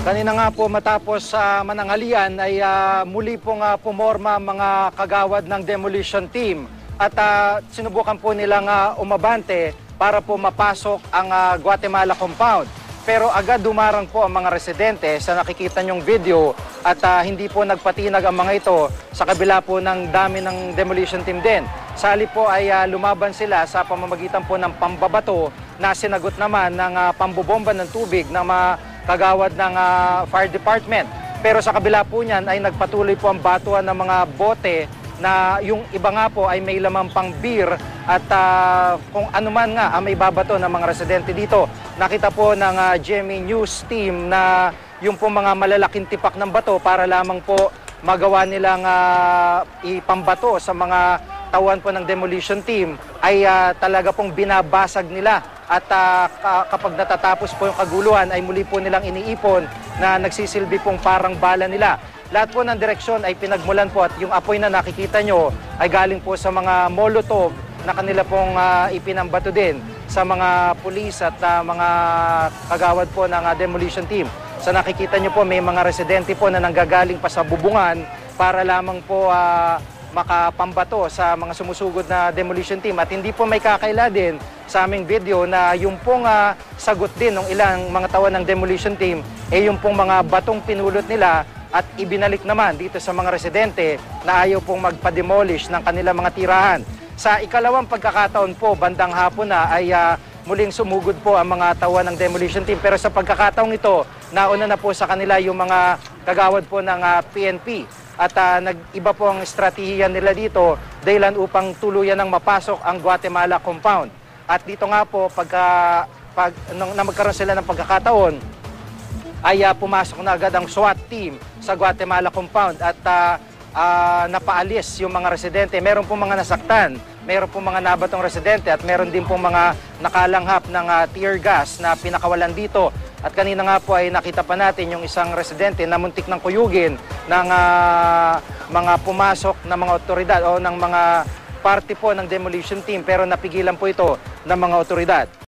Kanina nga po matapos sa mananghalian ay muli pong pumorma mga kagawad ng demolition team at sinubukan po nilang umabante para po mapasok ang Guatemala compound. Pero agad dumarang po ang mga residente sa nakikita nyong video at hindi po nagpatinag ang mga ito sa kabila po ng dami ng demolition team din. Sa halip po ay lumaban sila sa pamamagitan po ng pambabato na sinagot naman ng pambobomba ng tubig ng mga kagawad ng fire department. Pero sa kabila po niyan ay nagpatuloy po ang batuan ng mga bote na yung iba nga po ay may lamang pang beer at kung ano man nga ang may babato ng mga residente dito. Nakita po ng GMA News team na yung po mga malalaking tipak ng bato para lamang po magawa nilang ipambato sa mga tawan po ng demolition team ay talaga pong binabasag nila. At kapag natatapos po yung kaguluhan ay muli po nilang iniipon na nagsisilbi pong parang bala nila. Lahat po ng direksyon ay pinagmulan po at yung apoy na nakikita nyo ay galing po sa mga molotov na kanila pong ipinambato din sa mga pulis at mga kagawad po ng demolition team. Sa nakikita nyo po may mga residente po na nanggagaling pa sa bubungan para lamang po makapambato sa mga sumusugod na demolition team. At hindi po may kakaila din sa aming video na yung pong sagot din ng ilang mga tawan ng demolition team ay yung pong mga batong pinulot nila at ibinalik naman dito sa mga residente na ayaw pong magpa-demolish ng kanilang mga tirahan. Sa ikalawang pagkakataon po, bandang hapon na ay muling sumugod po ang mga tawan ng demolition team. Pero sa pagkakataong ito, nauna na po sa kanila yung mga kagawad po ng PNP. At nag-iba po ang estratehiya nila dito dahilan upang tuluyan ng mapasok ang Guatemala compound. At dito nga po, nung magkaroon sila ng pagkakataon, ay pumasok na agad ang SWAT team sa Guatemala compound at napaalis yung mga residente. Meron po mga nasaktan, meron po mga nabatong residente at meron din po mga nakalanghap ng tear gas na pinakawalan dito. At kanina nga po ay nakita pa natin yung isang residente na muntik ng kuyugin ng mga pumasok na mga otoridad o ng mga party po ng demolition team pero napigilan po ito ng mga otoridad.